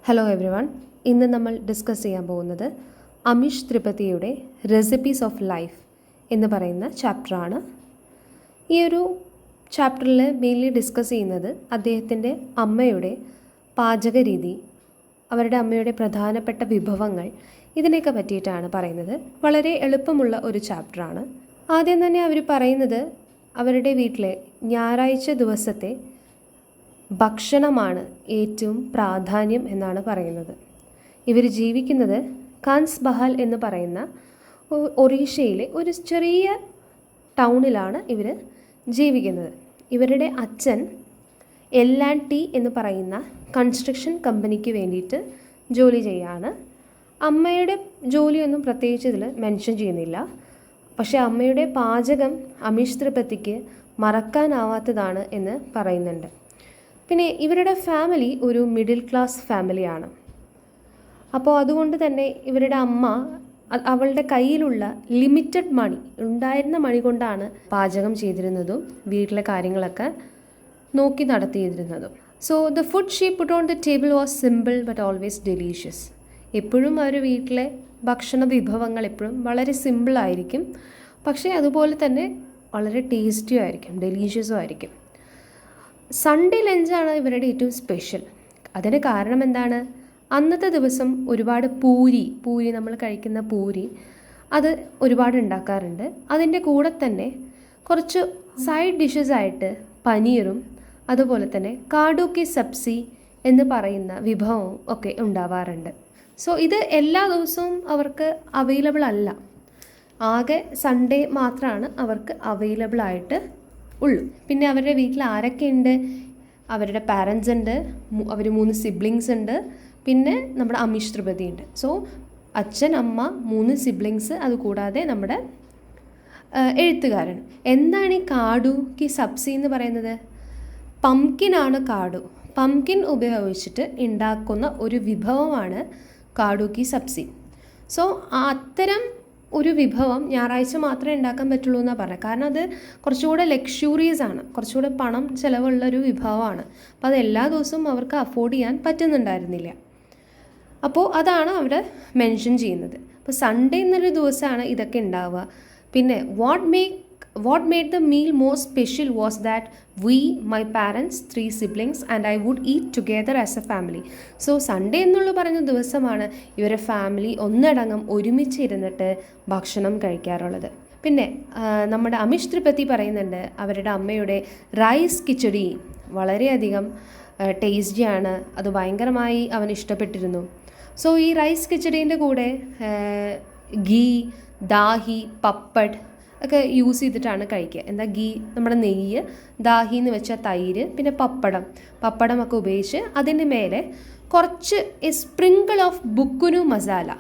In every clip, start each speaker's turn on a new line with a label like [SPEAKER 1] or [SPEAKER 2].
[SPEAKER 1] Hello every one. ഇന്ന് നമ്മൾ discuss ചെയ്യാൻ പോകുന്നത് അമിഷ് ത്രിപതിയുടെ റെസിപ്പീസ് ഓഫ് ലൈഫ് എന്ന് പറയുന്ന ചാപ്റ്ററാണ്. ഈ ഒരു ചാപ്റ്ററിൽ മെയിൻലി ഡിസ്കസ് ചെയ്യുന്നത് അദ്ദേഹത്തിൻ്റെ അമ്മയുടെ പാചക രീതി, അവരുടെ അമ്മയുടെ പ്രധാനപ്പെട്ട വിഭവങ്ങൾ, ഇതിനെയൊക്കെ പറ്റിയിട്ടാണ് പറയുന്നത്. വളരെ എളുപ്പമുള്ള ഒരു ചാപ്റ്ററാണ്. ആദ്യം തന്നെ അവർ പറയുന്നത് അവരുടെ വീട്ടിലെ ഞായറാഴ്ച ദിവസത്തെ ഭക്ഷണമാണ് ഏറ്റവും പ്രാധാന്യം എന്നാണ് പറയുന്നത്. ഇവർ ജീവിക്കുന്നത് കാൻസ് ബഹാൽ എന്ന് പറയുന്ന ഒറീഷയിലെ ഒരു ചെറിയ ടൗണിലാണ് ഇവർ ജീവിക്കുന്നത്. ഇവരുടെ അച്ഛൻ L&T എന്ന് പറയുന്ന കൺസ്ട്രക്ഷൻ കമ്പനിക്ക് വേണ്ടിയിട്ട് ജോലി ചെയ്യാണ്. അമ്മയുടെ ജോലിയൊന്നും പ്രത്യേകിച്ച് ഇതിൽ മെൻഷൻ ചെയ്യുന്നില്ല. പക്ഷേ അമ്മയുടെ പാചകം അമിഷ് ത്രിപതിക്ക് മറക്കാനാവാത്തതാണ് എന്ന് പറയുന്നുണ്ട്. പിന്നെ ഇവരുടെ ഫാമിലി ഒരു മിഡിൽ ക്ലാസ് ഫാമിലിയാണ്. അപ്പോൾ അതുകൊണ്ട് തന്നെ ഇവരുടെ അമ്മ അവളുടെ കയ്യിലുള്ള ലിമിറ്റഡ് മണി, ഉണ്ടായിരുന്ന മണി കൊണ്ടാണ് പാചകം ചെയ്തിരുന്നതും വീട്ടിലെ കാര്യങ്ങളൊക്കെ നോക്കി നടത്തിയിരുന്നതും. So the food she put on the table was simple but always delicious. എപ്പോഴും അവർ വീട്ടിലെ ഭക്ഷണ വിഭവങ്ങൾ എപ്പോഴും വളരെ സിമ്പിളായിരിക്കും, പക്ഷേ അതുപോലെ തന്നെ വളരെ ടേസ്റ്റിയും ആയിരിക്കും, ഡെലീഷ്യസും ആയിരിക്കും. സൺഡേ ലഞ്ചാണ് ഇവരുടെ ഏറ്റവും സ്പെഷ്യൽ. അതിന് കാരണം എന്താണ്? അന്നത്തെ ദിവസം ഒരുപാട് പൂരി നമ്മൾ കഴിക്കുന്ന പൂരി അത് ഒരുപാട് ഉണ്ടാക്കാറുണ്ട്. അതിൻ്റെ കൂടെ തന്നെ കുറച്ച് സൈഡ് ഡിഷസ് ആയിട്ട് പനീറും അതുപോലെ തന്നെ കാഡു കി സബ്സി എന്ന് പറയുന്ന വിഭവവും ഒക്കെ ഉണ്ടാവാറുണ്ട്. സോ ഇത് എല്ലാ ദിവസവും അവർക്ക് അവൈലബിൾ അല്ല. ആകെ സൺഡേ മാത്രമാണ് അവർക്ക് അവൈലബിൾ ആയിട്ട് ഉള്ളൂ. പിന്നെ അവരുടെ വീട്ടിൽ ആരൊക്കെ ഉണ്ട്? അവരുടെ പാരൻസ് ഉണ്ട്, അവർ 3 സിബ്ലിങ്സ് ഉണ്ട്, പിന്നെ നമ്മുടെ അമിഷ് ത്രിപതി ഉണ്ട്. സോ അച്ഛൻ, അമ്മ, 3 സിബ്ലിങ്സ്, അതുകൂടാതെ നമ്മുടെ എഴുത്തുകാരൻ. എന്താണ് ഈ കാഡു കി സബ്സി എന്ന് പറയുന്നത്? പംകിനാണ് കാഡു. പംകിൻ ഉപയോഗിച്ചിട്ട് ഉണ്ടാക്കുന്ന ഒരു വിഭവമാണ് കാഡു കി സബ്സി. സോ അത്തരം ഒരു വിഭവം ഞായറാഴ്ച മാത്രമേ ഉണ്ടാക്കാൻ പറ്റുള്ളൂ എന്നാണ് പറഞ്ഞത്. കാരണം അത് കുറച്ചുകൂടെ ലക്ഷൂറിയസ് ആണ്, കുറച്ചുകൂടെ പണം ചിലവുള്ളൊരു വിഭവമാണ്. അപ്പോൾ അത് എല്ലാ ദിവസവും അവർക്ക് അഫോർഡ് ചെയ്യാൻ പറ്റുന്നുണ്ടായിരുന്നില്ല. അപ്പോൾ അതാണ് അവിടെ മെൻഷൻ ചെയ്യുന്നത്. അപ്പോൾ സൺഡേ എന്നൊരു ദിവസമാണ് ഇതൊക്കെ ഉണ്ടാവുക. പിന്നെ what made the meal more special was that we, my parents, 3 siblings and I would eat together as a family. So Sunday എന്നുള്ള പറഞ്ഞ ദിവസമാണ് ഇവരെ ഫാമിലി ഒന്നടങ്കം ഒരുമിച്ച് ഇരുന്നിട്ട് ഭക്ഷണം കഴിക്കാറുള്ളത്. പിന്നെ നമ്മുടെ അമിഷ് ത്രിപതി പറയുന്നുണ്ട് അവരുടെ അമ്മയുടെ റൈസ് കിച്ചടി വളരെയധികം ടേസ്റ്റിയാണ്, അത് ഭയങ്കരമായി അവൻ ഇഷ്ടപ്പെട്ടിരുന്നു. സോ ഈ റൈസ് കിച്ചടീൻ്റെ കൂടെ ഗീ, ദാഹി, പപ്പഡ് ഒക്കെ യൂസ് ചെയ്തിട്ടാണ് കഴിക്കുക. എന്താ ഗീ, നമ്മുടെ നെയ്യ്, ദാഹി എന്ന് വെച്ചാൽ തൈര്, പിന്നെ പപ്പടം ഒക്കെ ഉപയോഗിച്ച് അതിൻ്റെ മേലെ കുറച്ച് sprinkle of bukhnu masala.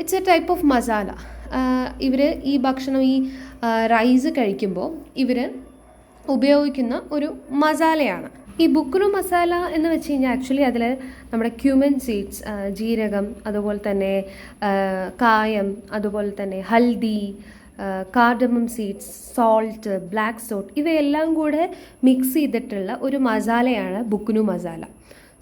[SPEAKER 1] It's a type of masala. ഇവർ ഈ ഭക്ഷണം, ഈ റൈസ് കഴിക്കുമ്പോൾ ഇവർ ഉപയോഗിക്കുന്ന ഒരു മസാലയാണ്. ഈ ബുക്കുനു മസാല എന്ന് വെച്ച് കഴിഞ്ഞാൽ ആക്ച്വലി അതിൽ നമ്മുടെ ക്യൂമൻ സീഡ്സ്, ജീരകം, അതുപോലെ തന്നെ കായം, അതുപോലെ തന്നെ haldi, cardamom seeds, salt, black salt, ഇവയെല്ലാം കൂടെ മിക്സ് ചെയ്തിട്ടുള്ള ഒരു മസാലയാണ് ബുക്കുനു മസാല.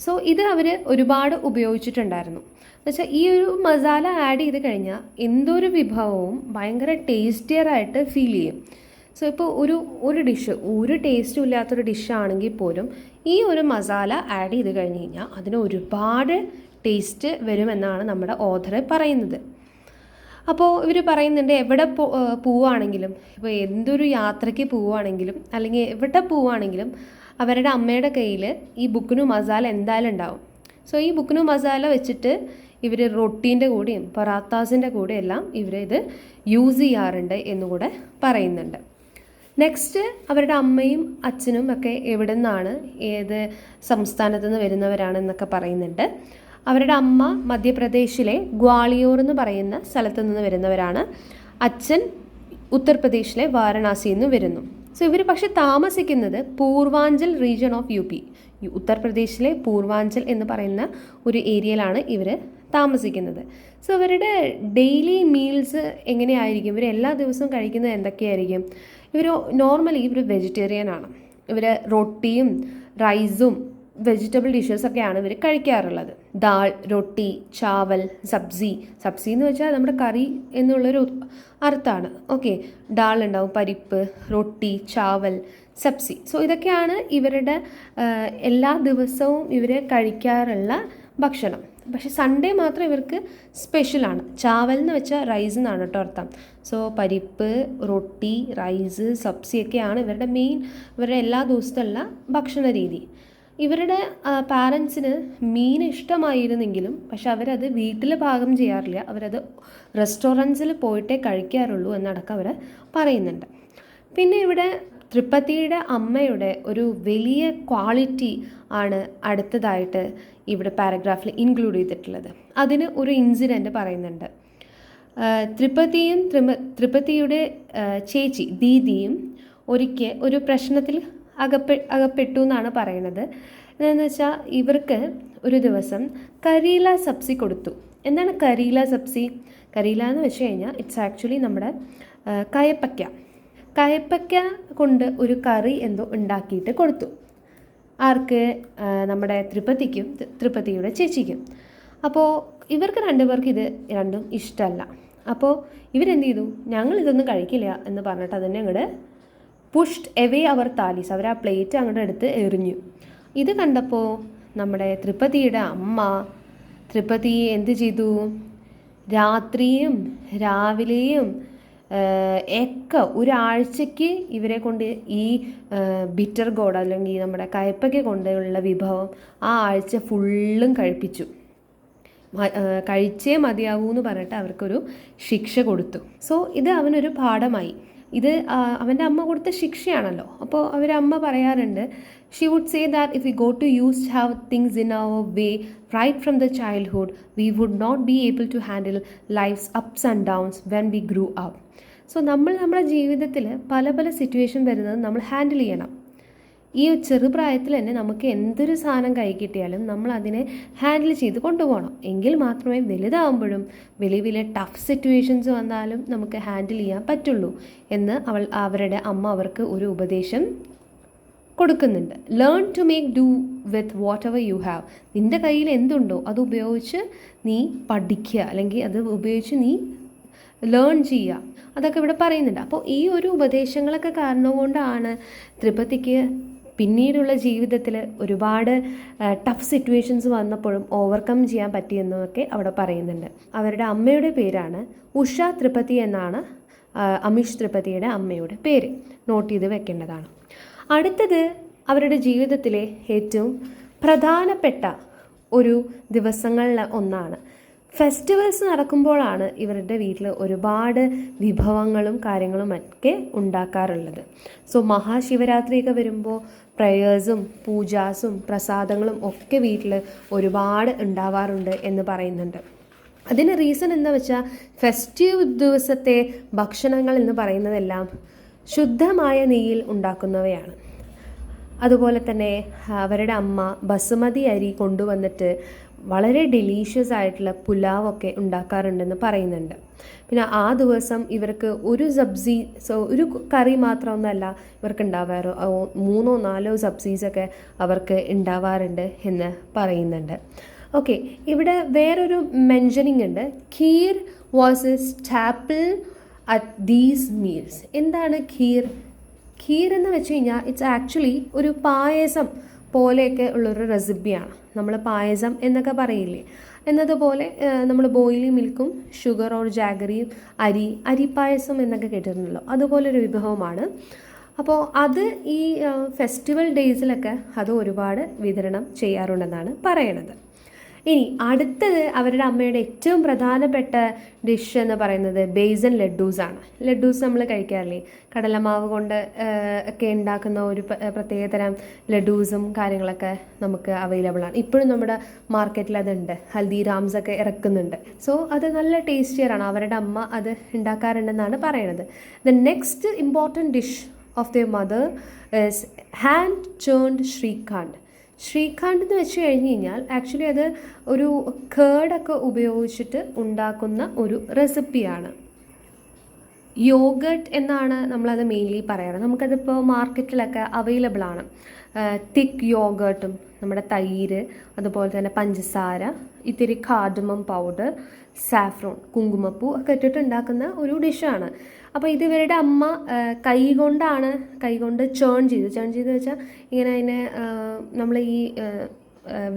[SPEAKER 1] സോ ഇത് അവർ ഒരുപാട് ഉപയോഗിച്ചിട്ടുണ്ടായിരുന്നു. എന്നുവെച്ചാൽ ഈ ഒരു മസാല ആഡ് ചെയ്ത് കഴിഞ്ഞാൽ എന്തൊരു വിഭവവും ഭയങ്കര ടേസ്റ്റിയറായിട്ട് ഫീൽ ചെയ്യും. സോ ഇപ്പോൾ ഒരു ഡിഷ്, ഒരു ടേസ്റ്റും ഇല്ലാത്തൊരു ഡിഷാണെങ്കിൽ പോലും ഈ ഒരു മസാല ആഡ് ചെയ്ത് കഴിഞ്ഞ് കഴിഞ്ഞാൽ അതിന് ഒരുപാട് ടേസ്റ്റ് വരുമെന്നാണ് നമ്മുടെ ഓഥർ പറയുന്നത്. അപ്പോൾ ഇവർ പറയുന്നുണ്ട് എവിടെ പോവുകയാണെങ്കിലും, ഇപ്പോൾ എന്തൊരു യാത്രയ്ക്ക് പോവുകയാണെങ്കിലും അല്ലെങ്കിൽ എവിടെ പോവുകയാണെങ്കിലും അവരുടെ അമ്മയുടെ കയ്യിൽ ഈ ബുക്കുനു മസാല എന്തായാലും ഉണ്ടാവും. സോ ഈ ബുക്കുനു മസാല വെച്ചിട്ട് ഇവർ റൊട്ടീൻ്റെ കൂടെയും പൊറാത്താസിൻ്റെ കൂടെയെല്ലാം ഇവരിത് യൂസ് ചെയ്യാറുണ്ട് എന്നുകൂടെ പറയുന്നുണ്ട്. നെക്സ്റ്റ് അവരുടെ അമ്മയും അച്ഛനും ഒക്കെ എവിടെ നിന്നാണ്, ഏത് സംസ്ഥാനത്തു നിന്ന് വരുന്നവരാണെന്നൊക്കെ പറയുന്നുണ്ട്. അവരുടെ അമ്മ മധ്യപ്രദേശിലെ ഗ്വാളിയോർ എന്ന് പറയുന്ന സ്ഥലത്തു നിന്ന് വരുന്നവരാണ്. അച്ഛൻ ഉത്തർപ്രദേശിലെ വാരണാസിയിൽ നിന്ന് വരുന്നു. സോ ഇവർ പക്ഷെ താമസിക്കുന്നത് പൂർവാഞ്ചൽ റീജിയൻ ഓഫ് UP, ഉത്തർപ്രദേശിലെ പൂർവാഞ്ചൽ എന്ന് പറയുന്ന ഒരു ഏരിയയിലാണ് ഇവർ താമസിക്കുന്നത്. സോ ഇവരുടെ ഡെയിലി മീൽസ് എങ്ങനെയായിരിക്കും? ഇവർ എല്ലാ ദിവസവും കഴിക്കുന്നത് എന്തൊക്കെയായിരിക്കും? ഇവർ നോർമലി വെജിറ്റേറിയൻ ആണ്. ഇവർ റൊട്ടിയും റൈസും വെജിറ്റബിൾ ഡിഷസൊക്കെയാണ് ഇവർ കഴിക്കാറുള്ളത്. ദാൾ, റൊട്ടി, ചാവൽ, സബ്സി. സബ്സി എന്ന് വെച്ചാൽ നമ്മുടെ കറി എന്നുള്ളൊരു അർത്ഥമാണ്. ഓക്കെ, ദാൾ ഉണ്ടാവും, പരിപ്പ്, റൊട്ടി, ചാവൽ, സബ്സി. സോ ഇതൊക്കെയാണ് ഇവരുടെ എല്ലാ ദിവസവും ഇവർ കഴിക്കാറുള്ള ഭക്ഷണം. പക്ഷെ സൺഡേ മാത്രം ഇവർക്ക് സ്പെഷ്യലാണ്. ചാവൽ എന്ന് വെച്ചാൽ റൈസ് എന്നാണ് കേട്ടോ അർത്ഥം. സോ പരിപ്പ്, റൊട്ടി, റൈസ്, സബ്സി ഒക്കെയാണ് ഇവരുടെ മെയിൻ, ഇവരുടെ എല്ലാ ദിവസത്തുള്ള ഭക്ഷണ രീതി. ഇവരുടെ പാരൻസിന് മീൻ ഇഷ്ടമായിരുന്നെങ്കിലും പക്ഷെ അവരത് വീട്ടിൽ പാകം ചെയ്യാറില്ല, അവരത് റെസ്റ്റോറൻറ്റ്സിൽ പോയിട്ടേ കഴിക്കാറുള്ളൂ എന്നടക്കം അവർ പറയുന്നുണ്ട്. പിന്നെ ഇവിടെ ത്രിപതിയുടെ അമ്മയുടെ ഒരു വലിയ ക്വാളിറ്റി ആണ് അടുത്തതായിട്ട് ഇവിടെ പാരഗ്രാഫിൽ ഇൻക്ലൂഡ് ചെയ്തിട്ടുള്ളത്. അതിന് ഒരു ഇൻസിഡൻറ്റ് പറയുന്നുണ്ട്. ത്രിപതിയുടെ ചേച്ചി ദീദിയും ഒരിക്കൽ ഒരു പ്രശ്നത്തിൽ അകപ്പെട്ടു എന്നാണ് പറയുന്നത്. എന്താണെന്ന് വെച്ചാൽ ഇവർക്ക് ഒരു ദിവസം കരീല സബ്സി കൊടുത്തു. എന്താണ് കരീല സബ്സി? കരീല എന്ന് വെച്ച് കഴിഞ്ഞാൽ ഇറ്റ്സ് ആക്ച്വലി നമ്മുടെ കയപ്പയ്ക്ക കൊണ്ട് ഒരു കറി എന്തോ ഉണ്ടാക്കിയിട്ട് കൊടുത്തു. ആർക്ക്? നമ്മുടെ ത്രിപതിയുടെ ചേച്ചിക്കും. അപ്പോൾ ഇവർക്ക് രണ്ടുപേർക്ക് ഇത് രണ്ടും ഇഷ്ടമല്ല. അപ്പോൾ ഇവരെന്ത് ചെയ്തു? ഞങ്ങളിതൊന്നും കഴിക്കില്ല എന്ന് പറഞ്ഞിട്ട് അതിനെ അങ്ങോട്ട് പുഷ്ഡ് എവേ അവർ താലീസ്, അവർ ആ പ്ലേറ്റ് അങ്ങോട്ട് എടുത്ത് എറിഞ്ഞു. ഇത് കണ്ടപ്പോൾ നമ്മുടെ ത്രിപതിയുടെ അമ്മ എന്ത് ചെയ്തു? രാത്രിയും രാവിലെയും ഒക്കെ ഒരാഴ്ചയ്ക്ക് ഇവരെ കൊണ്ട് ഈ ബിറ്റർ ഗോഡ് അല്ലെങ്കിൽ നമ്മുടെ കയ്പയ്ക്ക് കൊണ്ടുള്ള വിഭവം ആ ആഴ്ച ഫുള്ളും കഴിപ്പിച്ചു. കഴിച്ചേ മതിയാവൂ എന്ന് പറഞ്ഞിട്ട് അവർക്കൊരു ശിക്ഷ കൊടുത്തു. സോ ഇത് അവനൊരു പാഠമായി. ഇത് അവൻ്റെ അമ്മ കൊടുത്ത ശിക്ഷയാണല്ലോ. അപ്പോൾ അവരമ്മ പറയാറുണ്ട്, she would say that if we go to use have things in our way right from the childhood we would not be able to handle life's ups and downs when we grew up. So നമ്മുടെ ജീവിതത്തിൽ പല പല situation വരുന്നത് നമ്മൾ handle ചെയ്യണം. ഈ ചെറുപ്രായത്തിൽ തന്നെ നമുക്ക് എന്തൊരു സാധനം കൈ കിട്ടിയാലും നമ്മൾ അതിനെ ഹാൻഡിൽ ചെയ്ത് കൊണ്ടുപോകണം. എങ്കിൽ മാത്രമേ വലുതാകുമ്പോഴും വലിയ ടഫ് സിറ്റുവേഷൻസ് വന്നാലും നമുക്ക് ഹാൻഡിൽ ചെയ്യാൻ പറ്റുള്ളൂ എന്ന് അവരുടെ അമ്മ അവർക്ക് ഒരു ഉപദേശം കൊടുക്കുന്നുണ്ട്. Learn to make do with whatever you have. നിൻ്റെ കയ്യിൽ എന്തുണ്ടോ അത് ഉപയോഗിച്ച് നീ പഠിക്കുക, അല്ലെങ്കിൽ അത് ഉപയോഗിച്ച് നീ ലേൺ ചെയ്യുക. അതൊക്കെ ഇവിടെ പറയുന്നുണ്ട്. അപ്പോൾ ഈ ഒരു ഉപദേശങ്ങളൊക്കെ കാരണം കൊണ്ടാണ് ത്രിപതിക്ക് പിന്നീടുള്ള ജീവിതത്തിൽ ഒരുപാട് ടഫ് സിറ്റുവേഷൻസ് വന്നപ്പോഴും ഓവർകം ചെയ്യാൻ പറ്റിയെന്നൊക്കെ അവിടെ പറയുന്നുണ്ട്. അവരുടെ അമ്മയുടെ പേരാണ് ഉഷ ത്രിപതി എന്നാണ് അമീഷ് ത്രിപതിയുടെ അമ്മയുടെ പേര്. നോട്ട് ചെയ്ത് വെക്കേണ്ടതാണ്. അടുത്തത് അവരുടെ ജീവിതത്തിലെ ഏറ്റവും പ്രധാനപ്പെട്ട ഒരു ദിവസങ്ങളിൽ ഒന്നാണ്. ഫെസ്റ്റിവൽസ് നടക്കുമ്പോഴാണ് ഇവരുടെ വീട്ടിൽ ഒരുപാട് വിഭവങ്ങളും കാര്യങ്ങളും ഒക്കെ ഉണ്ടാക്കാറുള്ളത്. സോ മഹാശിവരാത്രിയൊക്കെ വരുമ്പോൾ പ്രയേഴ്സും പൂജാസും പ്രസാദങ്ങളും ഒക്കെ വീട്ടിൽ ഒരുപാട് ഉണ്ടാവാറുണ്ട് എന്ന് പറയുന്നുണ്ട്. അതിന് റീസൺ എന്താ വെച്ചാൽ ഫെസ്റ്റീവ് ദിവസത്തെ ഭക്ഷണങ്ങൾ എന്ന് പറയുന്നതെല്ലാം ശുദ്ധമായ നെയ്യിൽ ഉണ്ടാക്കുന്നവയാണ്. അതുപോലെ തന്നെ അവരുടെ അമ്മ ബസുമതി അരി കൊണ്ടുവന്നിട്ട് വളരെ ഡെലീഷ്യസ് ആയിട്ടുള്ള പുലാവൊക്കെ ഉണ്ടാക്കാറുണ്ടെന്ന് പറയുന്നുണ്ട്. പിന്നെ ആ ദിവസം ഇവർക്ക് ഒരു സബ്സി, ഒരു കറി മാത്രമൊന്നുമല്ല ഇവർക്ക് ഉണ്ടാവാറ്, 3-4 സബ്സീസൊക്കെ അവർക്ക് ഉണ്ടാവാറുണ്ട് എന്ന് പറയുന്നുണ്ട്. ഓക്കെ, ഇവിടെ വേറൊരു മെൻഷനിങ് ഉണ്ട്. Kheer was A staple at these meals. എന്താണ് ഖീർ? ഖീർ എന്ന് വെച്ച് കഴിഞ്ഞാൽ ഇറ്റ്സ് ആക്ച്വലി ഒരു പായസം പോലെയൊക്കെ ഉള്ളൊരു റെസിപ്പിയാണ്. നമ്മൾ പായസം എന്നൊക്കെ പറയില്ലേ, എന്നതുപോലെ നമ്മൾ ബോയിലിംഗ് മിൽക്കും ഷുഗർ ഓർ ജാഗറിയും അരിപ്പായസം എന്നൊക്കെ കേട്ടിട്ടുണ്ടല്ലോ, അതുപോലൊരു വിഭവമാണ്. അപ്പോൾ അത് ഈ ഫെസ്റ്റിവൽ ഡേയ്സിലൊക്കെ അത് ഒരുപാട് വിതരണം ചെയ്യാറുണ്ടെന്നാണ് പറയണത്. ഇനി അടുത്തത് അവരുടെ അമ്മയുടെ ഏറ്റവും പ്രധാനപ്പെട്ട ഡിഷ് എന്ന് പറയുന്നത് ബേസൻ ലഡ്ഡൂസാണ്. ലഡ്ഡൂസ് നമ്മൾ കഴിക്കാറില്ലേ, കടലമാവ് കൊണ്ട് ഒക്കെ ഉണ്ടാക്കുന്ന ഒരു പ്രത്യേകതരം ലഡ്ഡൂസും കാര്യങ്ങളൊക്കെ നമുക്ക് അവൈലബിൾ ആണ്. ഇപ്പോഴും നമ്മുടെ മാർക്കറ്റിൽ അതുണ്ട്, ഹൽദിറാംസ് ഒക്കെ ഇറക്കുന്നുണ്ട്. സോ അത് നല്ല ടേസ്റ്റിയറാണ്. അവരുടെ അമ്മ അത് ഉണ്ടാക്കാറുണ്ടെന്നാണ് പറയണത്. The next important dish of the mother is hand churned shrikhand. Shrikhand എന്ന് വെച്ച് കഴിഞ്ഞ് കഴിഞ്ഞാൽ ആക്ച്വലി അത് ഒരു കേർഡൊക്കെ ഉപയോഗിച്ചിട്ട് ഉണ്ടാക്കുന്ന ഒരു റെസിപ്പിയാണ്. യോഗട്ട് എന്നാണ് നമ്മളത് മെയിൻലി പറയാറ്. നമുക്കതിപ്പോൾ മാർക്കറ്റിലൊക്കെ അവൈലബിൾ ആണ്. തിക്ക് യോഗേർട്ടും നമ്മുടെ തൈര്, അതുപോലെ തന്നെ പഞ്ചസാര, ഇത്തിരി കാർഡമം പൗഡർ, സാഫ്രോൺ, കുങ്കുമപ്പൂ ഒക്കെ ഇട്ടിട്ട് ഉണ്ടാക്കുന്ന ഒരു ഡിഷാണ്. അപ്പോൾ ഇത് ഇവരുടെ അമ്മ കൈകൊണ്ട് ചേൺ ചെയ്ത് വെച്ചാൽ ഇങ്ങനെ അതിനെ നമ്മൾ ഈ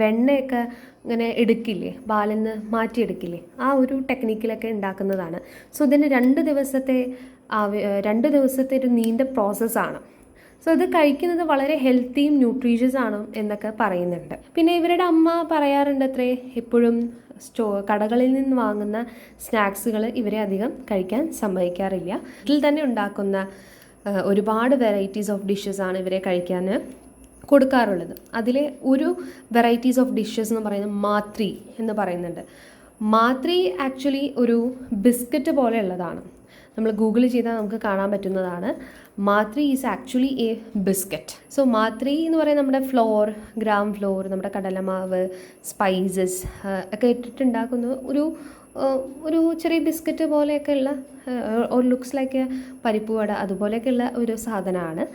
[SPEAKER 1] വെണ്ണയൊക്കെ ഇങ്ങനെ എടുക്കില്ലേ, പാലിൽ നിന്ന് മാറ്റിയെടുക്കില്ലേ, ആ ഒരു ടെക്നിക്കിലൊക്കെ ഉണ്ടാക്കുന്നതാണ്. സോ ഇതിന് 2 ദിവസത്തെ ഒരു നീണ്ട പ്രോസസ്സാണ്. സോ ഇത് കഴിക്കുന്നത് വളരെ ഹെൽത്തിയും ന്യൂട്രീഷ്യസ് ആണ് എന്നൊക്കെ പറയുന്നുണ്ട്. പിന്നെ ഇവരുടെ അമ്മ പറയാറുണ്ട് അത്രേ, എപ്പോഴും കടകളിൽ നിന്ന് വാങ്ങുന്ന സ്നാക്സുകൾ ഇവരെ അധികം കഴിക്കാൻ സമ്മതിക്കാറില്ല. വീട്ടിൽ തന്നെ ഉണ്ടാക്കുന്ന ഒരുപാട് വെറൈറ്റീസ് ഓഫ് ഡിഷസ് ആണ് ഇവരെ കഴിക്കാൻ കൊടുക്കാറുള്ളത്. അതിലെ ഒരു വെറൈറ്റീസ് ഓഫ് ഡിഷസ് എന്ന് പറയുന്നത് മാത്രി എന്ന് പറയുന്നുണ്ട്. മാത്രി ആക്ച്വലി ഒരു ബിസ്ക്കറ്റ് പോലെയുള്ളതാണ്. നമ്മൾ ഗൂഗിൾ ചെയ്താൽ നമുക്ക് കാണാൻ പറ്റുന്നതാണ്. Mathri is actually A biscuit. So mathri എന്ന് പറയുന്നത് നമ്മുടെ ഗ്രാം ഫ്ലോർ, നമ്മുടെ കടലമാവ്, സ്പൈസസ് ഒക്കെ ഇട്ടിട്ടുണ്ടാക്കുന്ന ഒരു ചെറിയ ബിസ്ക്കറ്റ് പോലെയൊക്കെയുള്ള ലുക്സ് ലൈക്ക് പരിപ്പ് വട അതുപോലെയൊക്കെയുള്ള ഒരു സാധനമാണ്.